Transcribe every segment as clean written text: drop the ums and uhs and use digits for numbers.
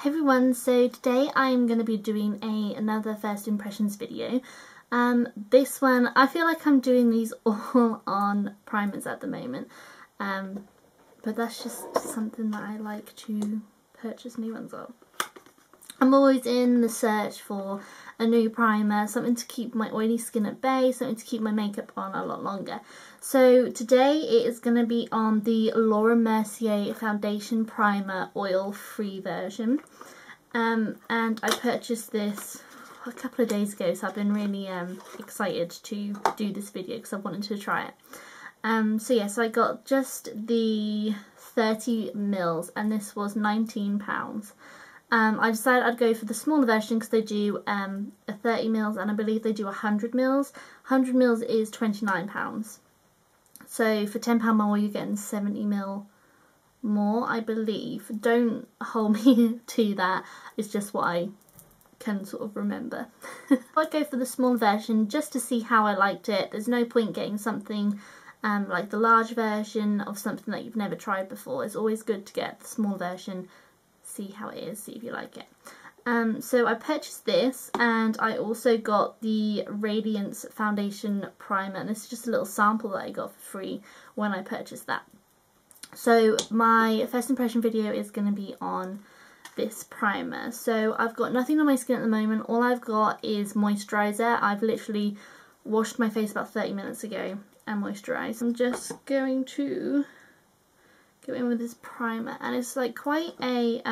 Hey everyone, so today I'm going to be doing another first impressions video. This one, I feel like I'm doing these all on primers at the moment, but that's just something that I like to purchase new ones of. I'm always in the search for a new primer, something to keep my oily skin at bay, something to keep my makeup on a lot longer. So today it is going to be on the Mercier Foundation Primer Oil-Free version. And I purchased this a couple of days ago, so I've been really excited to do this video because I wanted to try it. So I got just the 30ml and this was £19. I decided I'd go for the smaller version because they do a 30ml and I believe they do 100ml. 100ml is £29. So for £10 more you're getting 70ml more, I believe. Don't hold me to that, it's just what I can sort of remember. I'd go for the small version just to see how I liked it. There's no point getting something like the large version of something that you've never tried before. It's always good to get the small version, see how it is, see if you like it. So I purchased this, and I also got the Radiance Foundation Primer, and this is just a little sample that I got for free when I purchased that. So my first impression video is going to be on this primer. So I've got nothing on my skin at the moment. All I've got is moisturiser. I've literally washed my face about 30 minutes ago and moisturised. I'm just going to go in with this primer, and it's like quite a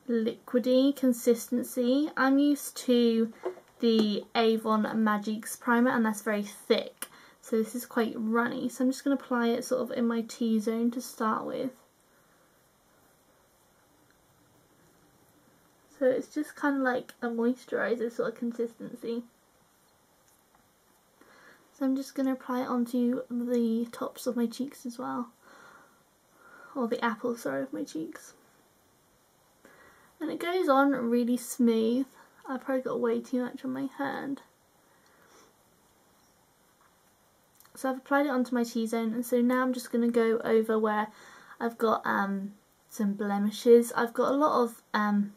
liquidy consistency. I'm used to the Avon Magic's primer, and that's very thick. So this is quite runny, so I'm just going to apply it sort of in my T-zone to start with. So it's just kind of like a moisturiser sort of consistency. So I'm just going to apply it onto the tops of my cheeks as well. Or the apples, sorry, of my cheeks. And it goes on really smooth. I probably got way too much on my hand. So I've applied it onto my T-zone, and so now I'm just going to go over where I've got some blemishes. I've got a lot of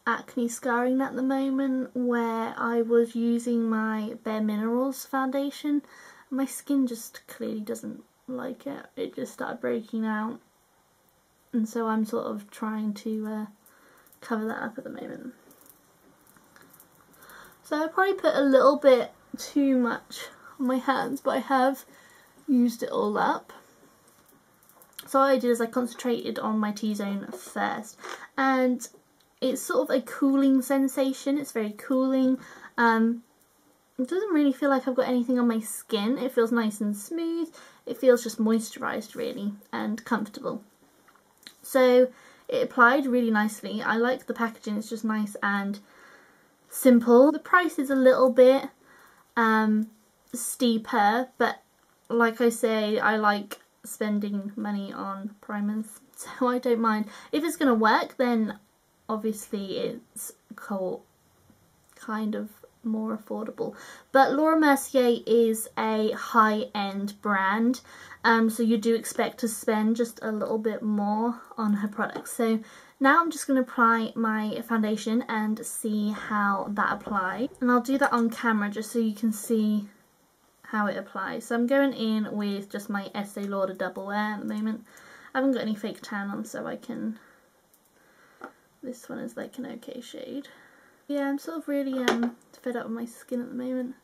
acne scarring at the moment where I was using my Bare Minerals foundation. My skin just clearly doesn't like it. It just started breaking out, and so I'm sort of trying to cover that up at the moment. So I probably put a little bit too much on my hands, but I have used it all up. So what I did is I concentrated on my T-zone first, and it's sort of a cooling sensation. It's very cooling. It doesn't really feel like I've got anything on my skin. It feels nice and smooth. It feels just moisturised really and comfortable. So it applied really nicely. I like the packaging, it's just nice and simple. The price is a little bit steeper, but like I say, I like spending money on primers, so I don't mind. If it's going to work, then obviously it's kind of more affordable. But Laura Mercier is a high-end brand, so you do expect to spend just a little bit more on her products. So now I'm just going to apply my foundation and see how that applies, and I'll do that on camera just so you can see how it applies. So I'm going in with just my Estee Lauder Double Wear at the moment. I haven't got any fake tan on, so I can, this one is like an okay shade. Yeah, I'm sort of really fed up with my skin at the moment.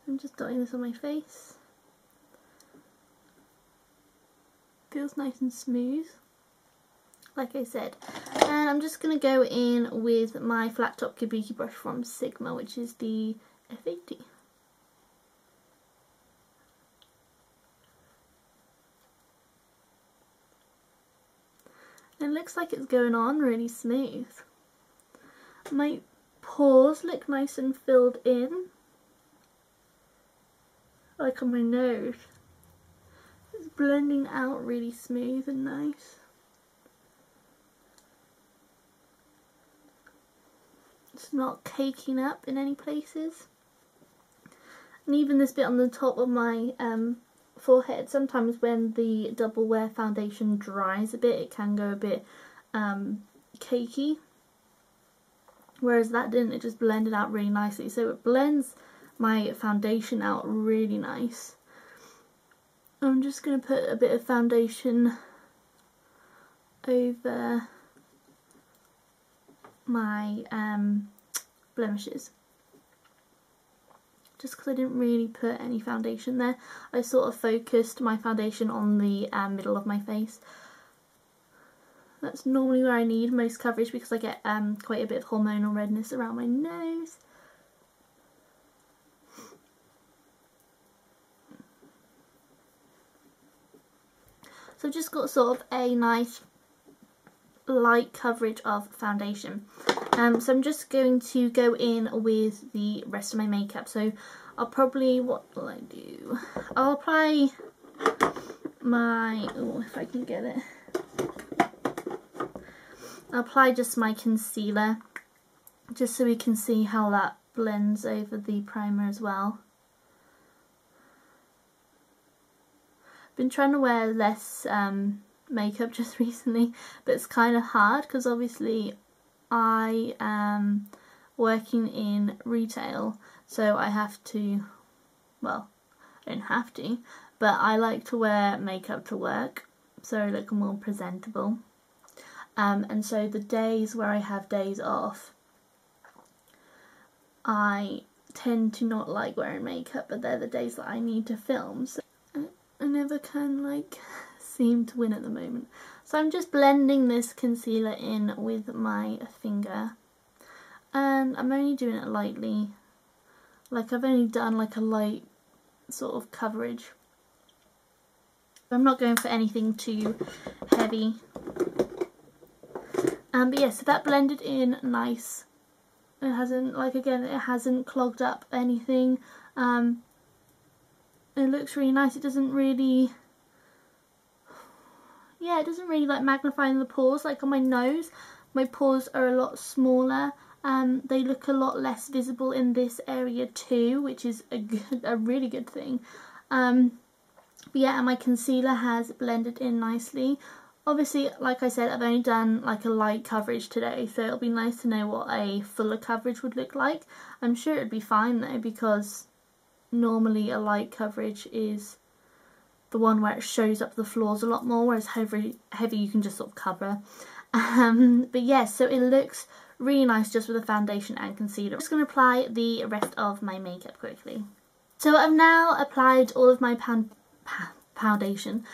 I'm just dotting this on my face. Feels nice and smooth, like I said. And I'm just going to go in with my flat top kabuki brush from Sigma, which is the F80. It looks like it's going on really smooth. My pores look nice and filled in, like on my nose. It's blending out really smooth and nice. It's not caking up in any places. And even this bit on the top of my forehead. Sometimes when the double wear foundation dries a bit, it can go a bit cakey, whereas that didn't. It just blended out really nicely, so it blends my foundation out really nice. I'm just going to put a bit of foundation over my blemishes, just because I didn't really put any foundation there. I sort of focused my foundation on the middle of my face. That's normally where I need most coverage because I get quite a bit of hormonal redness around my nose. So I've just got sort of a nice light coverage of foundation. So I'm just going to go in with the rest of my makeup. So I'll probably, what will I do? I'll apply my, oh, if I can get it. I'll apply just my concealer, just so we can see how that blends over the primer as well. Been trying to wear less makeup just recently, but it's kind of hard because obviously I am working in retail, so I have to, well, I don't have to, but I like to wear makeup to work so I look more presentable. And so the days where I have days off, I tend to not like wearing makeup, but they're the days that I need to film, so I never can like seem to win at the moment. So I'm just blending this concealer in with my finger, and I'm only doing it lightly, like I've only done like a light sort of coverage. I'm not going for anything too heavy. But yeah, so that blended in nice. It hasn't, like again, it hasn't clogged up anything. It looks really nice. It doesn't really, yeah, it doesn't really like magnify in the pores. Like on my nose, my pores are a lot smaller. They look a lot less visible in this area too, which is a really good thing. But yeah, and my concealer has blended in nicely. Obviously, like I said, I've only done like a light coverage today, so it'll be nice to know what a fuller coverage would look like. I'm sure it'd be fine though, because normally a light coverage is the one where it shows up the flaws a lot more, whereas heavy you can just sort of cover. But yeah, so it looks really nice just with the foundation and concealer. I'm just going to apply the rest of my makeup quickly. So I've now applied all of my foundation,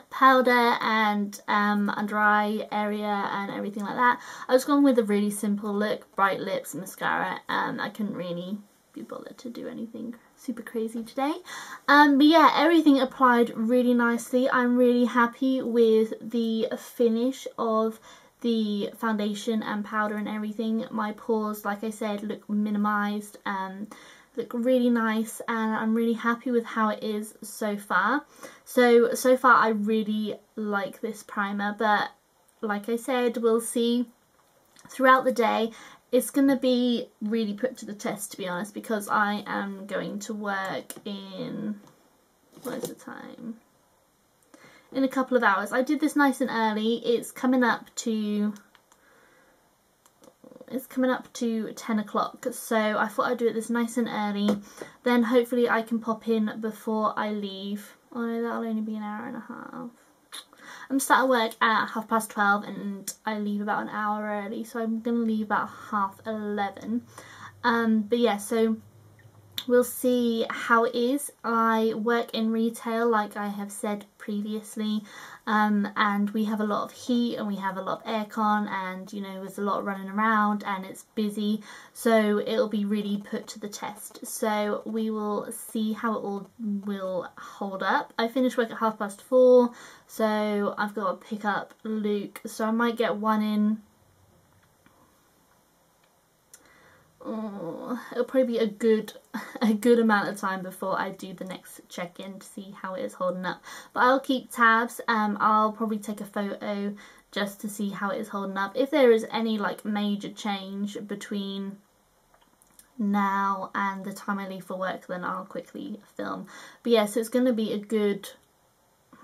powder and under eye area and everything like that. I was going with a really simple look, bright lips, mascara. I couldn't really be bothered to do anything super crazy today. But yeah, everything applied really nicely. I'm really happy with the finish of the foundation and powder and everything. My pores, like I said, look minimized, look really nice, and I'm really happy with how it is so far. So far I really like this primer, but like I said, we'll see throughout the day. It's going to be really put to the test, to be honest, because I am going to work in, what is the time? In a couple of hours. I did this nice and early. It's coming up to 10 o'clock, so I thought I'd do it this nice and early. Then hopefully I can pop in before I leave. Oh no, that'll only be an hour and a half. I'm starting work at 12:30 and I leave about an hour early, so I'm going to leave about 11:30. But yeah, so we'll see how it is. I work in retail, like I have said previously, and we have a lot of heat and we have a lot of aircon, and you know, there's a lot running around and it's busy, so it'll be really put to the test. So we will see how it all will hold up. I finish work at 4:30, so I've got to pick up Luke, so I might get one in. Oh, it'll probably be a good amount of time before I do the next check-in to see how it is holding up. But I'll keep tabs. I'll probably take a photo just to see how it is holding up. If there is any like major change between now and the time I leave for work, then I'll quickly film. But yeah, so it's going to be a good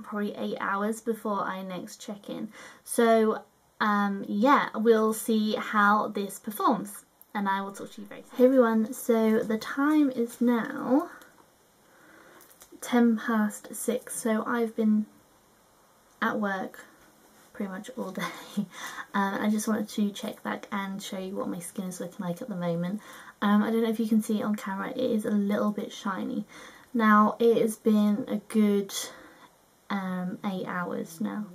probably 8 hours before I next check in. So yeah, we'll see how this performs, and I will talk to you very soon. Hey everyone, so the time is now 6:10, so I've been at work pretty much all day. I just wanted to check back and show you what my skin is looking like at the moment. I don't know if you can see it on camera, it is a little bit shiny. Now it has been a good 8 hours now,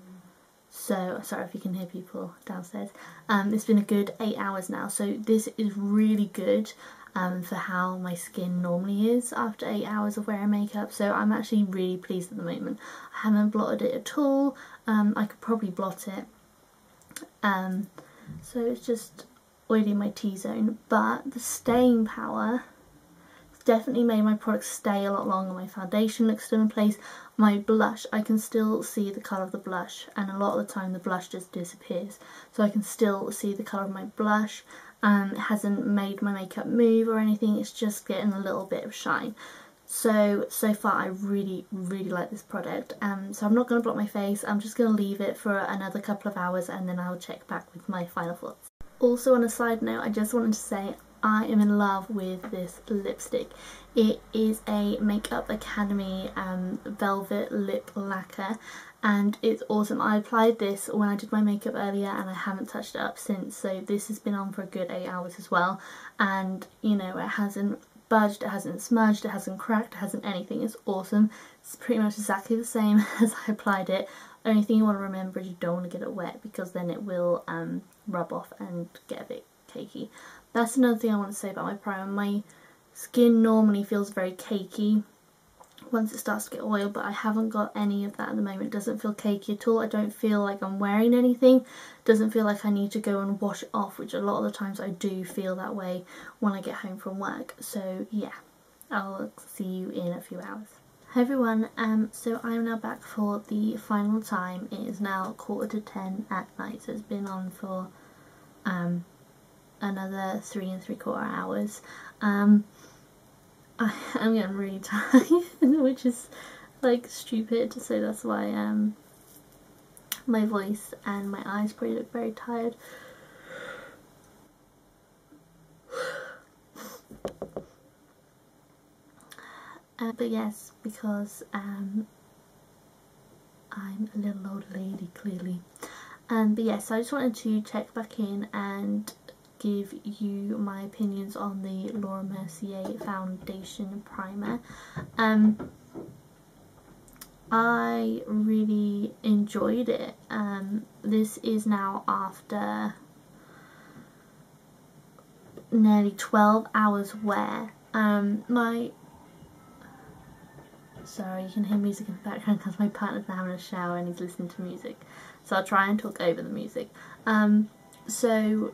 so sorry if you can hear people downstairs. It's been a good 8 hours now, so this is really good for how my skin normally is after 8 hours of wearing makeup, so I'm actually really pleased at the moment. I haven't blotted it at all. I could probably blot it, so it's just oiling my T-zone, but the staying power definitely made my product stay a lot longer. My foundation looks still in place. My blush, I can still see the colour of the blush, and a lot of the time the blush just disappears, so I can still see the colour of my blush. It hasn't made my makeup move or anything, it's just getting a little bit of shine. So far I really like this product. So I'm not going to blot my face, I'm just going to leave it for another couple of hours and then I'll check back with my final thoughts. Also, on a side note, I just wanted to say I am in love with this lipstick. It is a Makeup Academy velvet lip lacquer, and it's awesome. I applied this when I did my makeup earlier and I haven't touched it up since, so this has been on for a good 8 hours as well, and you know, it hasn't budged, it hasn't smudged, it hasn't cracked, it hasn't anything. It's awesome. It's pretty much exactly the same as I applied it. Only thing you want to remember is you don't want to get it wet, because then it will rub off and get a bit cakey. That's another thing I want to say about my primer. My skin normally feels very cakey once it starts to get oil, but I haven't got any of that at the moment. It doesn't feel cakey at all. I don't feel like I'm wearing anything. It doesn't feel like I need to go and wash it off, which a lot of the times I do feel that way when I get home from work. So yeah, I'll see you in a few hours. Hi everyone, so I'm now back for the final time. It is now 10:15 at night, so it's been on for another 3 3/4 hours. I'm getting really tired, which is like stupid, so that's why my voice and my eyes probably look very tired. But yes, because I'm a little old lady, clearly. But yes, I just wanted to check back in and give you my opinions on the Laura Mercier foundation primer. I really enjoyed it. This is now after nearly 12 hours wear. Sorry, you can hear music in the background because my partner's now having a shower and he's listening to music, so I'll try and talk over the music. So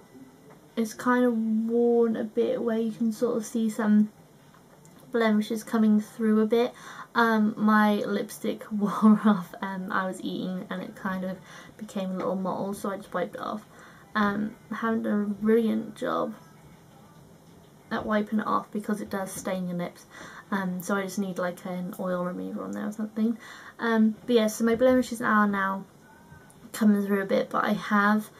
it's kind of worn a bit where you can sort of see some blemishes coming through a bit. My lipstick wore off, I was eating and it kind of became a little mottled, so I just wiped it off. I haven't done a brilliant job at wiping it off because it does stain your lips, so I just need like an oil remover on there or something. But yeah, so my blemishes are now coming through a bit, but I have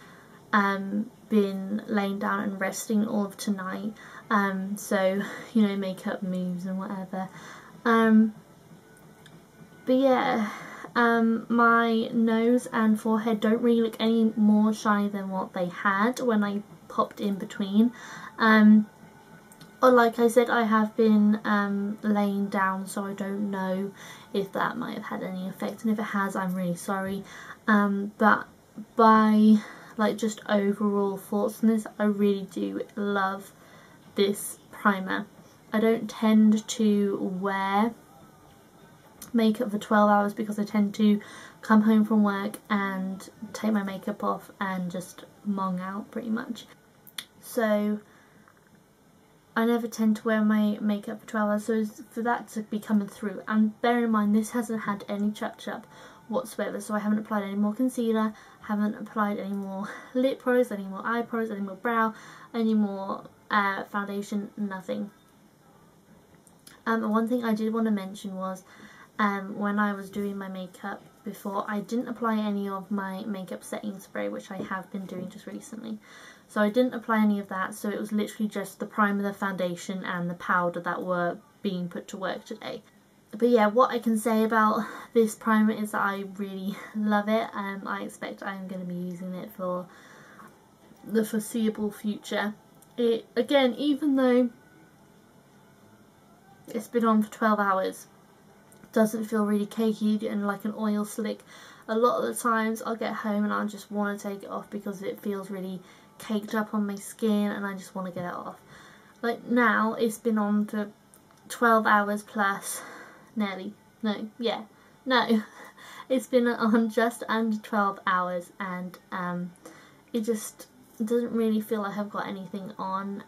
been laying down and resting all of tonight, so you know, makeup moves and whatever. But yeah, my nose and forehead don't really look any more shiny than what they had when I popped in between. Or like I said, I have been laying down, so I don't know if that might have had any effect, and if it has, I'm really sorry. But by like just overall thoughts on this, I really do love this primer. I don't tend to wear makeup for 12 hours because I tend to come home from work and take my makeup off and just mong out pretty much. So I never tend to wear my makeup for 12 hours, so for that to be coming through, and bear in mind this hasn't had any touch-up whatsoever, so I haven't applied any more concealer, haven't applied any more lip products, any more eye products, any more brow, any more foundation, nothing. One thing I did want to mention was when I was doing my makeup before, I didn't apply any of my makeup setting spray, which I have been doing just recently. So I didn't apply any of that, so it was literally just the primer, the foundation and the powder that were being put to work today. But yeah, what I can say about this primer is that I really love it. I expect I'm going to be using it for the foreseeable future. It, again, even though it's been on for 12 hours, doesn't feel really cakey and like an oil slick. A lot of the times I'll get home and I just want to take it off because it feels really caked up on my skin and I just want to get it off. Like now, it's been on for 12 hours plus, nearly, it's been on just under 12 hours, and it just doesn't really feel like I've got anything on.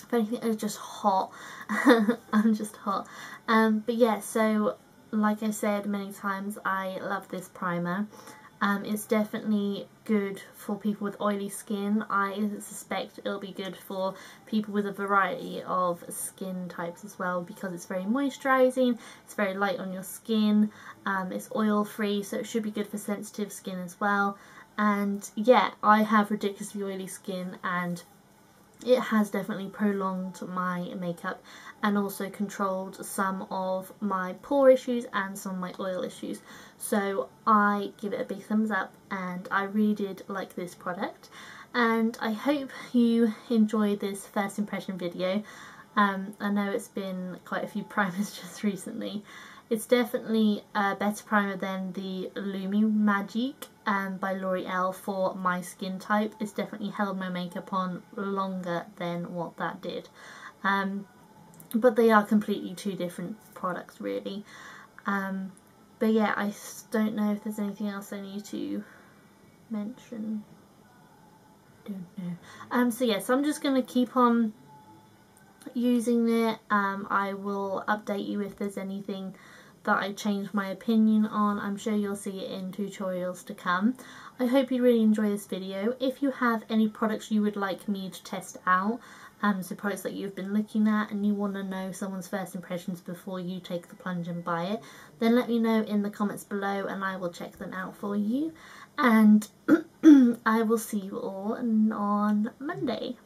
If anything, it's just hot. I'm just hot. But yeah, so like I said many times, I love this primer. It's definitely good for people with oily skin. I suspect it'll be good for people with a variety of skin types as well, because it's very moisturising, it's very light on your skin, it's oil free, so it should be good for sensitive skin as well. And yeah, I have ridiculously oily skin, and it has definitely prolonged my makeup and also controlled some of my pore issues and some of my oil issues. So I give it a big thumbs up, and I really did like this product, and I hope you enjoyed this first impression video. I know it's been quite a few primers just recently. It's definitely a better primer than the Lumi Magique by L'Oreal for my skin type. It's definitely held my makeup on longer than what that did. But they are completely two different products really. But yeah, I don't know if there's anything else I need to mention. Don't know. So yes, I'm just going to keep on using it. I will update you if there's anything that I changed my opinion on. I'm sure you'll see it in tutorials to come. I hope you really enjoy this video. If you have any products you would like me to test out, so products that you've been looking at and you want to know someone's first impressions before you take the plunge and buy it, then let me know in the comments below and I will check them out for you. And I will see you all on Monday.